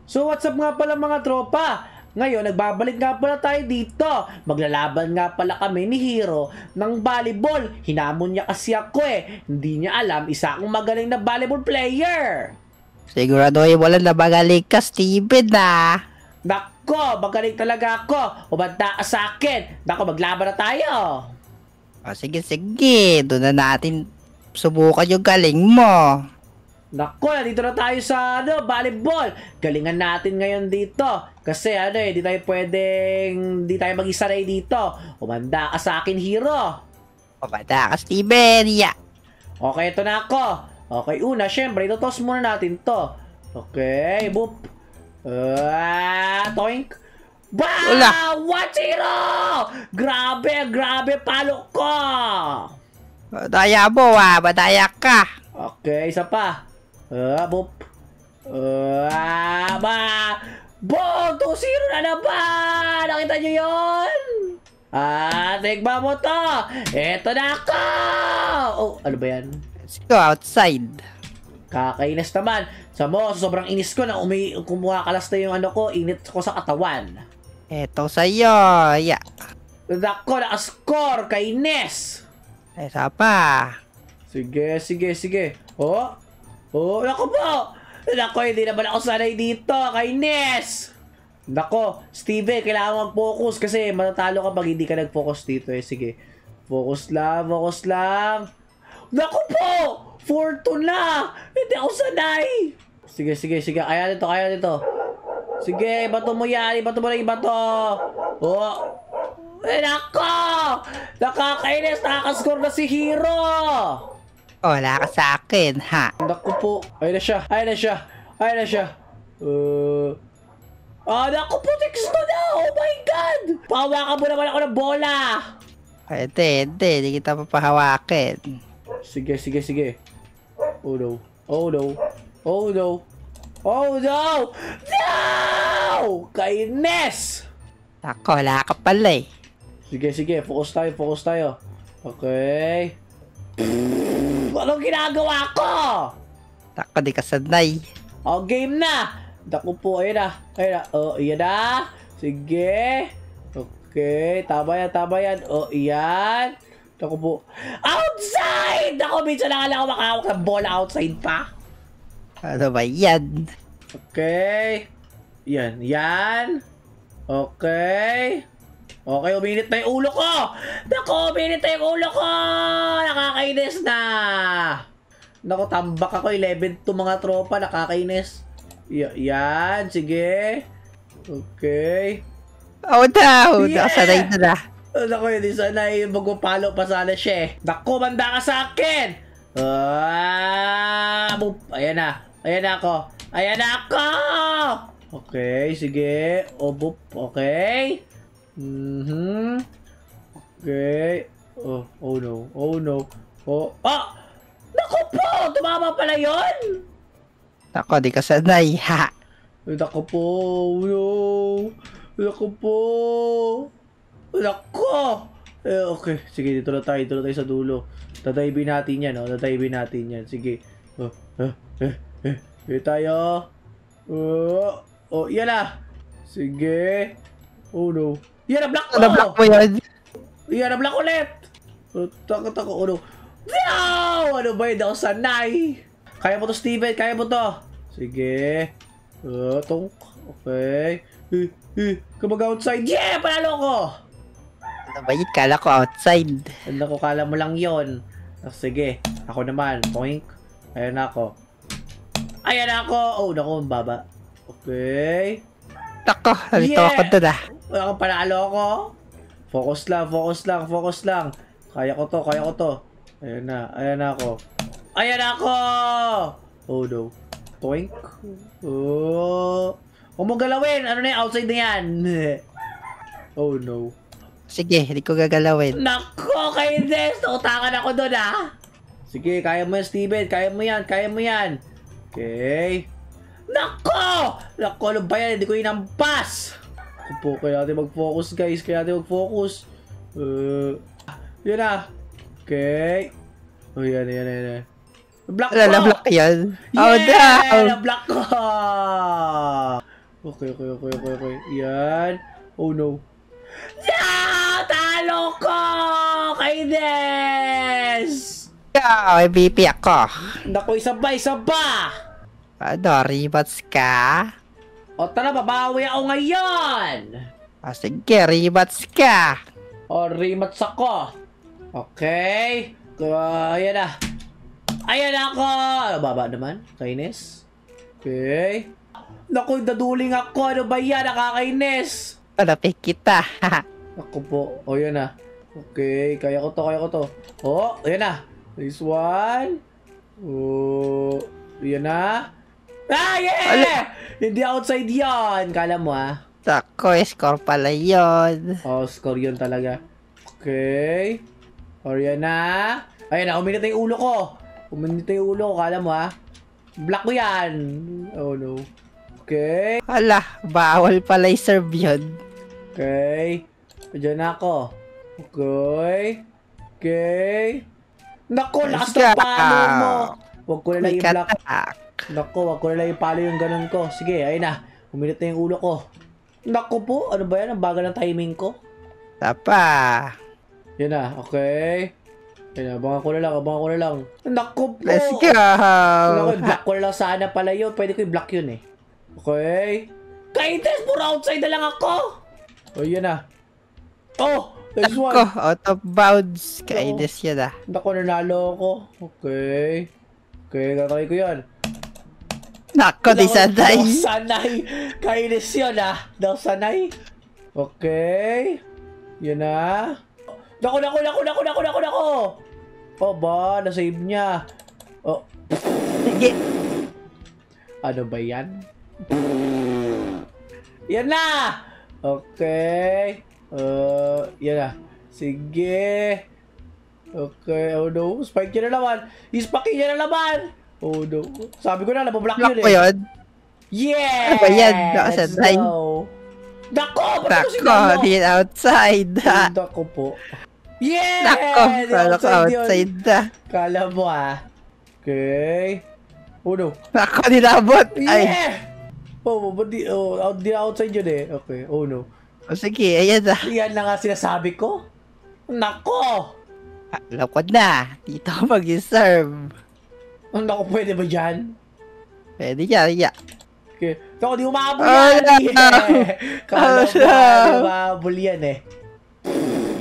So what's up nga pala mga tropa? Ngayon, nagbabalik nga pala tayo dito. Maglalaban nga pala kami ni Hero ng volleyball. Hinamon niya kasi ako eh. Hindi niya alam, isa akong magaling na volleyball player. Sigurado ay wala na magaling ka, Steven na. Nako, magaling talaga ako. Umanda ka sa akin. Nako, maglaban na tayo. Sige. Doon na natin subukan yung galing mo. Nako, nandito na tayo sa volleyball. Galingan natin ngayon dito. Kasi di tayo mag-isaray dito. Umanda ka sa akin, Hero. Umanda ka, Steven. Yeah. Okay, ito na ako. Okay, una, syempre, itotos muna natin to. Okay, boop. Toink. Bah! What, Hero? Grabe, palo ko. Madaya mo, madaya ka. Okay, isa pa. Boop. Boom! 2-0 na naman! Nakita nyo yun? Tigba mo to! Eto na ako! Oh, ano ba yan? Let's go outside. Kakainis naman. Sobrang inis ko na kumakalas na yung init ko sa katawan. Eto sa'yo. Yeah. Nako, naka-score! Kainis! Isa pa. Sige. Oh, naku po! Naku, hindi naman ako sanay dito. Kainis! Nako, Steven, kailangan mag-focus kasi matatalo ka pag hindi ka nag-focus dito eh. Sige. Focus lang. Naku po! 4-2 na! Hindi ako sanay! Sige. Kaya nito. Sige, ibato mo yan. Ibato mo na ibato. Oh! Nako! Nakakainis! Nakakascore na si Hero! Wala ka sa akin, ha? Naku po. Ayun na siya. Naku po, teksto na! Oh my God! Pahawakan mo naman ako ng bola! Hindi kita papahawakin. Sige. Oh no! No! Kainis! Ako, wala ka pala eh. Sige. Focus tayo. Okay. Anong ginagawa ko? Ako, di ka sanay. Oh, game na! Naku po, ayun na. Oh, iyan na. Sige. Okay, tama yan. Oh, iyan. Naku po. Outside! Naku, minsan lang ako makahawak ng bola outside pa. Ano ba yan? Okay. Yan. Okay, uminit na yung ulo ko! Nakakainis na! Naku, tambak ako. 11 to mga tropa. Nakakainis. Yan, sige. Okay. Oh, no! Nakasanay na na. Naku, hindi sanay. Magpapalo pa sana siya eh. Naku, banda ka sa akin! Ayan na ako. Okay, sige. Boop. Okay. Okay. Oh no. Naku po! Tumama pala yun! Ako, di ka sanay, ha? Naku po! Naku! Okay. Sige, dito na tayo sa dulo. Tatayibin natin yan. Sige. Dito tayo. Yan na! Sige. Oh no. Yan, na-block ko! Na-block mo yan? Yan, na-block ulit! Tako. Oh no. No! Ano ba yun? Ako sanay! Kaya mo to, Steven. Kaya mo to. Sige. Tonk. Okay. Mag-outside. Yeah! Panalo ko! Ano ba yun? Kala ko outside. Ano ko, kala mo lang yon. Sige. Ako naman. Poink. Ayan na ako. Oh, naku, ang baba. Okay. Ako, nalito ako doon, ah. Wala kang panalo ko. Focus lang. Kaya ko to. Ayan na ako. Oh no. Toink. Huwag mo galawin. Ano na yung outside na yan? Oh no. Sige, hindi ko gagalawin. Nako, kainis. Nautakan ako doon, ah. Sige, kaya mo yan, Steven. Kaya mo yan. Okay. Nako, ano ba yan? Hindi ko inampas. Kaya natin mag-focus, guys. Yun na. Okay. Yan. Block ko! Nablock yan. Yeah! Oh, no! Nablock ko! Okay. Yan. Oh no. No! Talo ko! Kay Des! Ikaw, MVP ako. Naku, isa pa! Ano, rematch ka? O tara, babawi ako ngayon! Sige, rematch ka. O, rematch ako. Okay. Ayan na. Ayan ako! Baba naman. Kainis. Okay. Naku, daduling ako. Ano ba yan? Nakakainis. Palapit kita. Naku po. O, yan na. Okay. Kaya ko to. O, ayan na. This one. O, yan na. Ah, yeah! Hindi outside yan. Kala mo, Ako, score pala yun. Oh, score yun talaga. Okay. O, yan na. Ayan na. Uminit na yung ulo ko. Kala mo, Black ko yan. Oh, no. Okay. Hala, bawal pala i-serve yun. Okay. Diyan na ako. Okay. Naku, lakas ng palo mo. Huwag ko na lang i-block. Naku, wag ko na lang ipalo yung ganun ko. Sige, ayun na. Uminit na yung ulo ko. Naku po, ano ba yan? Ang bagal ng timing ko. Tapa. Yan na, okay. Yan na, abangan ko na lang. Naku po! Let's go! Naku, block ko na lang sana pala yun. Pwede ko i-block yun eh. Okay. Kaites, puro outside na lang ako. O, yan na. Oh, there's one. Ako, out of bounds. Kainis yan Naku, nanalo ako. Okay. Okay, gagawin ko yan. Nako, di sanay. Daw sanay. Kainis yun Daw sanay. Okay. Yan na. Naku. Oh ba, nasave niya. Oh. Sige. Ano ba yan? Yan na! Okay. Yan na. Sige. Okay, oh no. Spike niya na naman. Ispaki niya na naman. Oh no. Sabi ko na, nabablock yun Block ko yun. Yeah! Ano ba yan? Nakasanay. Dako! Nako, di outside. Dako po. Yeah! Nako, pala ko outside Kala mo Okay. Oh no. Nako, dinabot. Ay. Yeah! Oh, ba't di outside yun eh. Okay, oh no. O sige, ayan na. Yan na nga sinasabi ko. Nako! Alam ko na. Dito ako mag-serve. Nako, pwede ba dyan? Pwede yan, yeah. Okay. Nako, di umabol yan. Yeah. Kala mo, di umabol yan eh.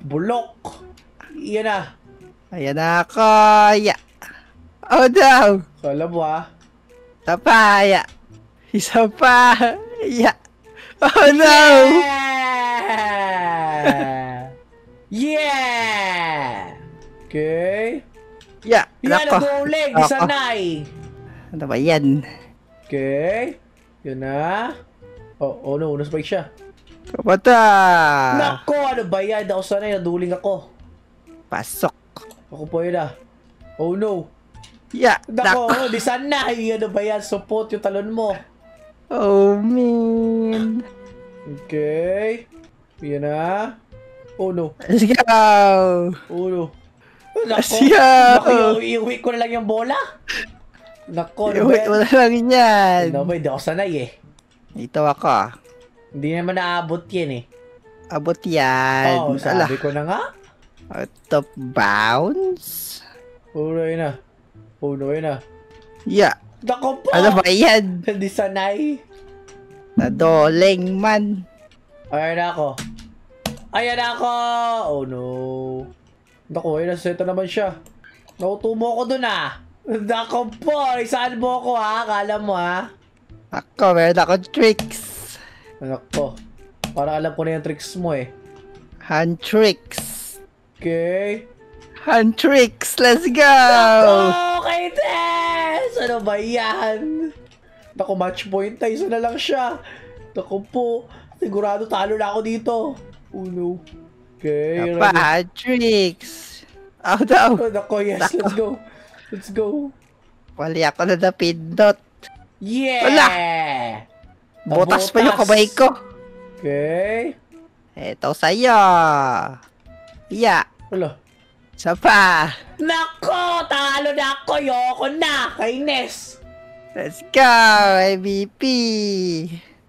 Bulok. Yan na. Ayan na ako, yeah. Oh no. Kala mo Tapa, yeah. Isa pa, yeah. Oh no. Yeah! Okay. Yeah, Yan nako. ang goaling, di sanay. Ano ba yan? Okay. Yun na. Oh no, na-spike siya. Kapata! Nako, ano ba yan? Ako sanay, naduling ako. Pasok. Ako po yun Oh no. Yeah, Nako, di sanay. Ano ba yan? Support yung talon mo. Oh, man. Okay. Yan na. Oh no. Let's go! Oh no. Let's Nako, go! iuwi ko na lang yung bola. Nako, ano ba Wait, yan? wala lang yan. No, ba, hindi ako sanay eh. Ito ako. Hindi naman naabot yan eh. Abot yan. Oh, sabi ko na nga. Out of bounds? Oh no, yun na. Oh no, yun na. Yeah. Nako po! Ano ba yan? Hindi sanay. Nadoleng man. Ayan ako. Oh no. Naku, ayun, naseto naman siya. Nautumo ko dun Nako po, isaan mo ako Kala mo Ako, meron ako tricks. Nako. Para alam ko na yung tricks mo eh. Hand tricks. Okay. Hand tricks. Let's go! Nako, kay Tess! Ano ba yan? Naku, match point tayo. Isa na lang siya. Naku po. Sigurado talo na ako dito. Oh no. Okay. Apa, hand tricks. Oh no. Oh, nako, yes. Let's go. Let's go. Wali ako na napindot. Yeah! Wala. Butas pa yung kamay ko. Okay. Eto sa'yo. Yeah. Wala. Isa pa. Nako! Talo na ako! Yoko na! Kainis! Let's go, MVP.